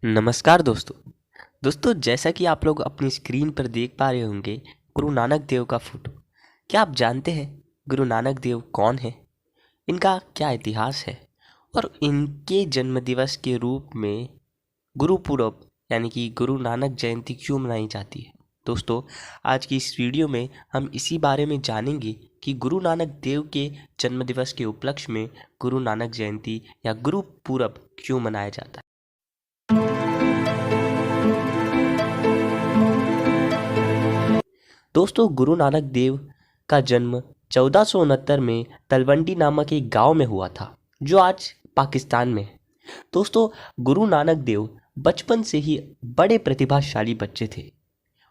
नमस्कार दोस्तों जैसा कि आप लोग अपनी स्क्रीन पर देख पा रहे होंगे गुरु नानक देव का फोटो। क्या आप जानते हैं गुरु नानक देव कौन है, इनका क्या इतिहास है और इनके जन्मदिवस के रूप में गुरुपुरब यानी कि गुरु नानक जयंती क्यों मनाई जाती है। दोस्तों, आज की इस वीडियो में हम इसी बारे में जानेंगे कि गुरु नानक देव के जन्मदिवस के उपलक्ष्य में गुरु नानक जयंती या गुरुपुरब क्यों मनाया जाता है। दोस्तों, गुरु नानक देव का जन्म 1469 में तलवंडी नामक एक गांव में हुआ था जो आज पाकिस्तान में है। दोस्तों, गुरु नानक देव बचपन से ही बड़े प्रतिभाशाली बच्चे थे।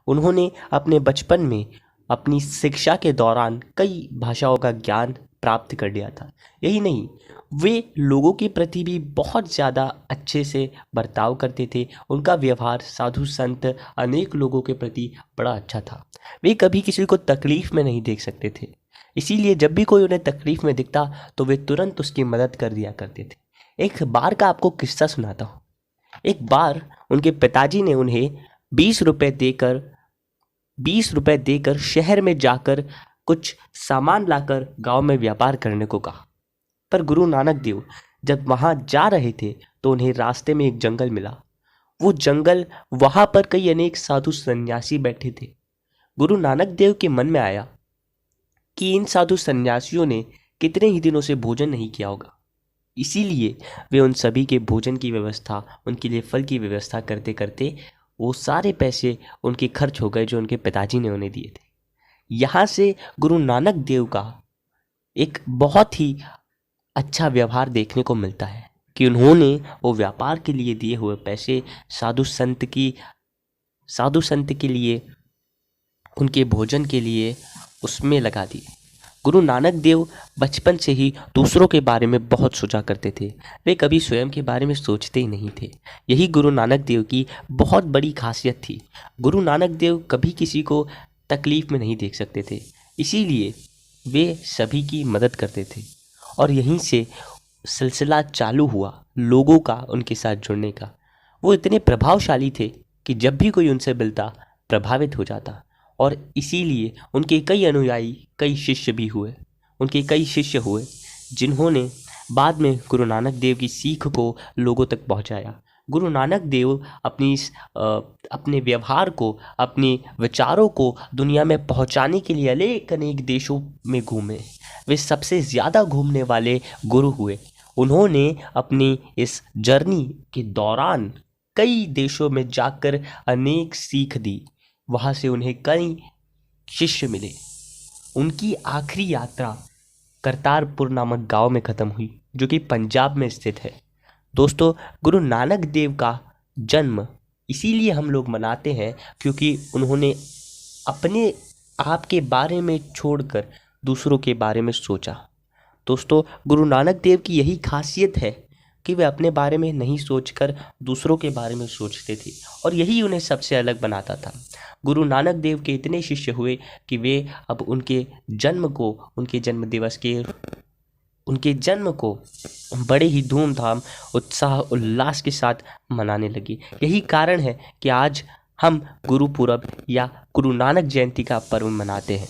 उन्होंने अपने बचपन में अपनी शिक्षा के दौरान कई भाषाओं का ज्ञान प्राप्त कर लिया था। यही नहीं, वे लोगों के प्रति भी बहुत ज़्यादा अच्छे से बर्ताव करते थे। उनका व्यवहार साधु संत अनेक लोगों के प्रति बड़ा अच्छा था। वे कभी किसी को तकलीफ़ में नहीं देख सकते थे, इसीलिए जब भी कोई उन्हें तकलीफ़ में दिखता तो वे तुरंत उसकी मदद कर दिया करते थे। एक बार का आपको किस्सा सुनाता हूँ। एक बार उनके पिताजी ने उन्हें 20 रुपए देकर शहर में जाकर कुछ सामान लाकर गांव में व्यापार करने को कहा। पर गुरु नानक देव जब वहां जा रहे थे तो उन्हें रास्ते में एक जंगल मिला। वो जंगल, वहां पर कई अनेक साधु सन्यासी बैठे थे। गुरु नानक देव के मन में आया कि इन साधु सन्यासियों ने कितने ही दिनों से भोजन नहीं किया होगा, इसीलिए वे उन सभी के भोजन की व्यवस्था, उनके लिए फल की व्यवस्था करते करते वो सारे पैसे उनके खर्च हो गए जो उनके पिताजी ने उन्हें दिए थे। यहाँ से गुरु नानक देव का एक बहुत ही अच्छा व्यवहार देखने को मिलता है कि उन्होंने वो व्यापार के लिए दिए हुए पैसे साधु संत के लिए, उनके भोजन के लिए उसमें लगा दिए। गुरु नानक देव बचपन से ही दूसरों के बारे में बहुत सोचा करते थे। वे कभी स्वयं के बारे में सोचते ही नहीं थे। यही गुरु नानक देव की बहुत बड़ी खासियत थी। गुरु नानक देव कभी किसी को तकलीफ़ में नहीं देख सकते थे, इसीलिए वे सभी की मदद करते थे। और यहीं से सिलसिला चालू हुआ लोगों का उनके साथ जुड़ने का। वो इतने प्रभावशाली थे कि जब भी कोई उनसे मिलता प्रभावित हो जाता, और इसीलिए उनके कई अनुयायी, कई शिष्य भी हुए। उनके कई शिष्य हुए जिन्होंने बाद में गुरु नानक देव की सीख को लोगों तक पहुंचाया। गुरु नानक देव अपने व्यवहार को, अपने विचारों को दुनिया में पहुंचाने के लिए अनेक देशों में घूमे। वे सबसे ज़्यादा घूमने वाले गुरु हुए। उन्होंने अपनी इस जर्नी के दौरान कई देशों में जाकर अनेक सीख दी। वहाँ से उन्हें कई शिष्य मिले। उनकी आखिरी यात्रा करतारपुर नामक गांव में ख़त्म हुई जो कि पंजाब में स्थित है। दोस्तों, गुरु नानक देव का जन्म इसीलिए हम लोग मनाते हैं क्योंकि उन्होंने अपने आप के बारे में छोड़कर दूसरों के बारे में सोचा। दोस्तों, गुरु नानक देव की यही खासियत है कि वे अपने बारे में नहीं सोचकर दूसरों के बारे में सोचते थे, और यही उन्हें सबसे अलग बनाता था। गुरु नानक देव के इतने शिष्य हुए कि वे अब उनके जन्म को बड़े ही धूमधाम, उत्साह, उल्लास के साथ मनाने लगे। यही कारण है कि आज हम गुरुपुरब या गुरु नानक जयंती का पर्व मनाते हैं।